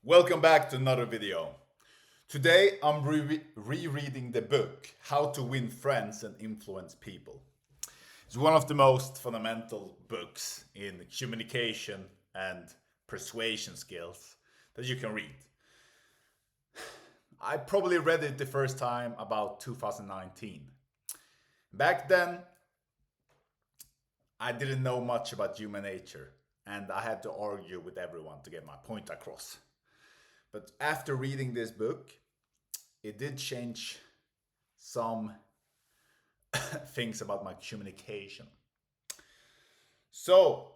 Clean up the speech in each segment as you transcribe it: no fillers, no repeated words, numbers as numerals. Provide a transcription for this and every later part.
Welcome back to another video. Today I'm rereading the book How to Win Friends and Influence People. It's one of the most fundamental books in communication and persuasion skills that you can read. I probably read it the first time about 2019. Back then, I didn't know much about human nature and I had to argue with everyone to get my point across. But after reading this book, it did change some things about my communication. So,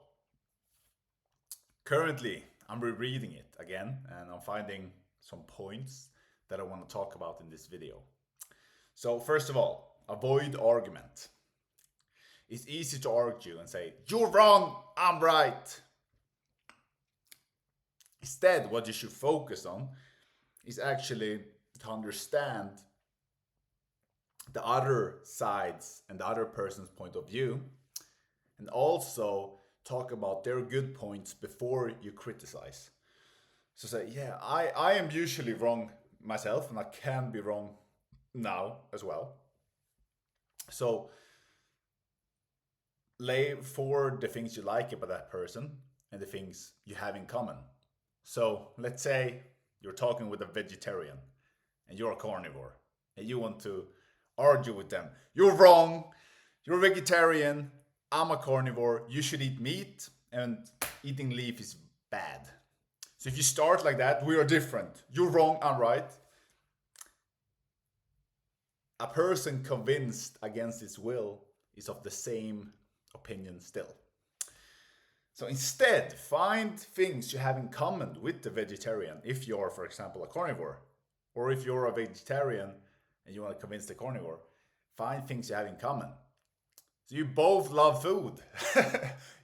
currently, I'm rereading it again and I'm finding some points that I want to talk about in this video. So, first of all, avoid argument. It's easy to argue and say, "You're wrong, I'm right." Instead, what you should focus on is actually to understand the other sides and the other person's point of view, and also talk about their good points before you criticize. So say, yeah, I am usually wrong myself, and I can be wrong now as well. So lay forward the things you like about that person and the things you have in common. So let's say you're talking with a vegetarian and you're a carnivore and you want to argue with them. You're wrong. You're a vegetarian. I'm a carnivore. You should eat meat and eating leaf is bad. So if you start like that, we are different. You're wrong. I'm right. A person convinced against his will is of the same opinion still. So instead, find things you have in common with the vegetarian if you're, for example, a carnivore. Or if you're a vegetarian and you want to convince the carnivore, find things you have in common. So you both love food.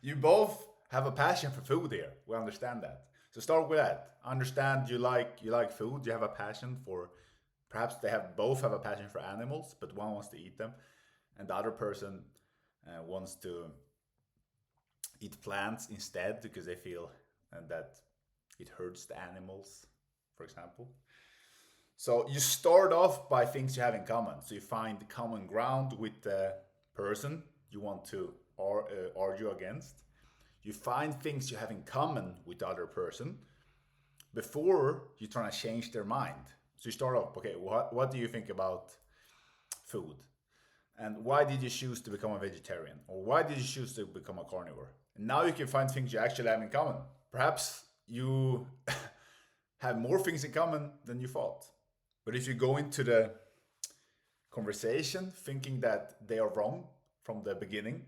You both have a passion for food here. We understand that. So start with that. Understand you like food, you have a passion for, perhaps they have both have a passion for animals, but one wants to eat them and the other person wants to eat plants instead because they feel that it hurts the animals, for example. So you start off by things you have in common. So you find common ground with the person you want to argue against. You find things you have in common with the other person before you try to change their mind. So you start off, okay, what do you think about food? And why did you choose to become a vegetarian? Or why did you choose to become a carnivore? And now you can find things you actually have in common. Perhaps you have more things in common than you thought. But if you go into the conversation thinking that they are wrong from the beginning,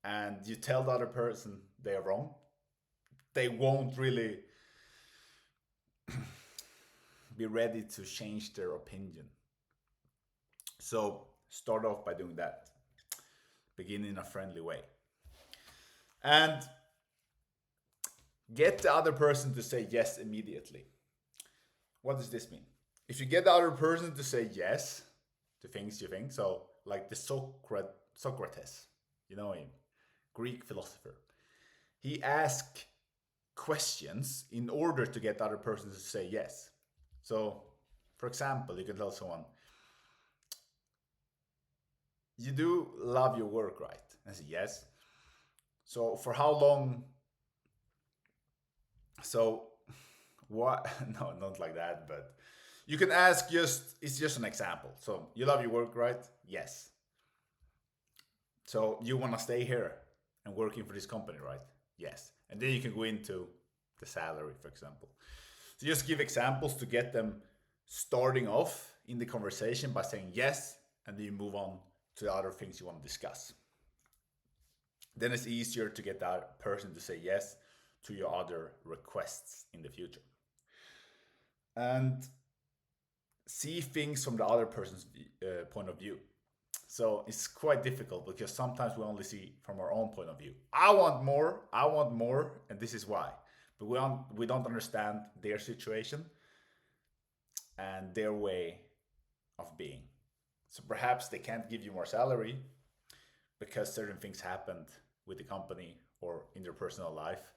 and you tell the other person they are wrong, they won't really be ready to change their opinion. So start off by doing that. Begin in a friendly way. And get the other person to say yes immediately. What does this mean? If you get the other person to say yes to things you think, so like the Socrates, you know him, Greek philosopher, he asked questions in order to get the other person to say yes. So, for example, you can tell someone, "You do love your work, right?" And I say, "Yes." "So, for how long?" So, what? No, not like that, but you can ask it's just an example. So, you love your work, right? Yes. So, you want to stay here and working for this company, right? Yes. And then you can go into the salary, for example. So, just give examples to get them starting off in the conversation by saying yes, and then you move on to the other things you want to discuss. Then it's easier to get that person to say yes to your other requests in the future. And see things from the other person's point of view. So it's quite difficult because sometimes we only see from our own point of view. I want more, and this is why. But we don't understand their situation and their way of being. So perhaps they can't give you more salary because certain things happened with the company or in their personal life.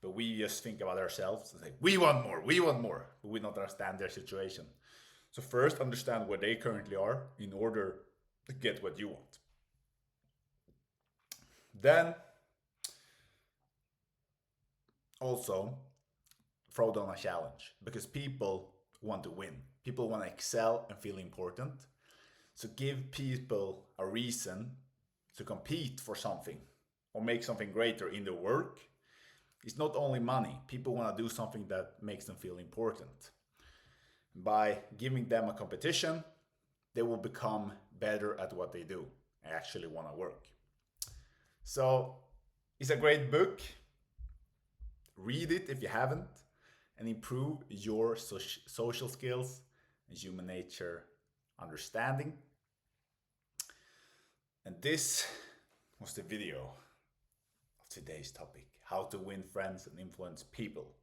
But we just think about ourselves and say, we want more, but we don't understand their situation. So first understand where they currently are in order to get what you want. Then also throw down a challenge, because people want to win. People want to excel and feel important. So give people a reason to compete for something or make something greater in their work. It's not only money. People want to do something that makes them feel important. By giving them a competition, they will become better at what they do and actually want to work. So it's a great book. Read it if you haven't, and improve your social skills and human nature understanding. And this was the video of today's topic: how to win friends and influence people.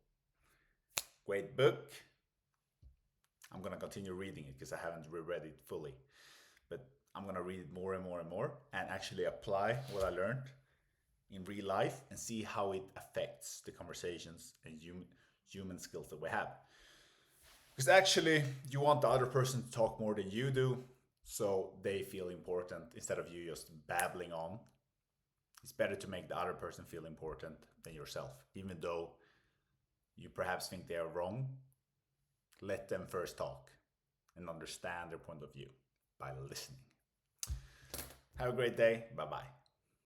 Great book. I'm gonna continue reading it because I haven't reread it fully, but I'm gonna read it more and more and more and actually apply what I learned in real life and see how it affects the conversations and human skills that we have. Because actually you want the other person to talk more than you do, so they feel important instead of you just babbling on. It's better to make the other person feel important than yourself. Even though you perhaps think they are wrong, let them first talk and understand their point of view by listening. Have a great day. Bye-bye.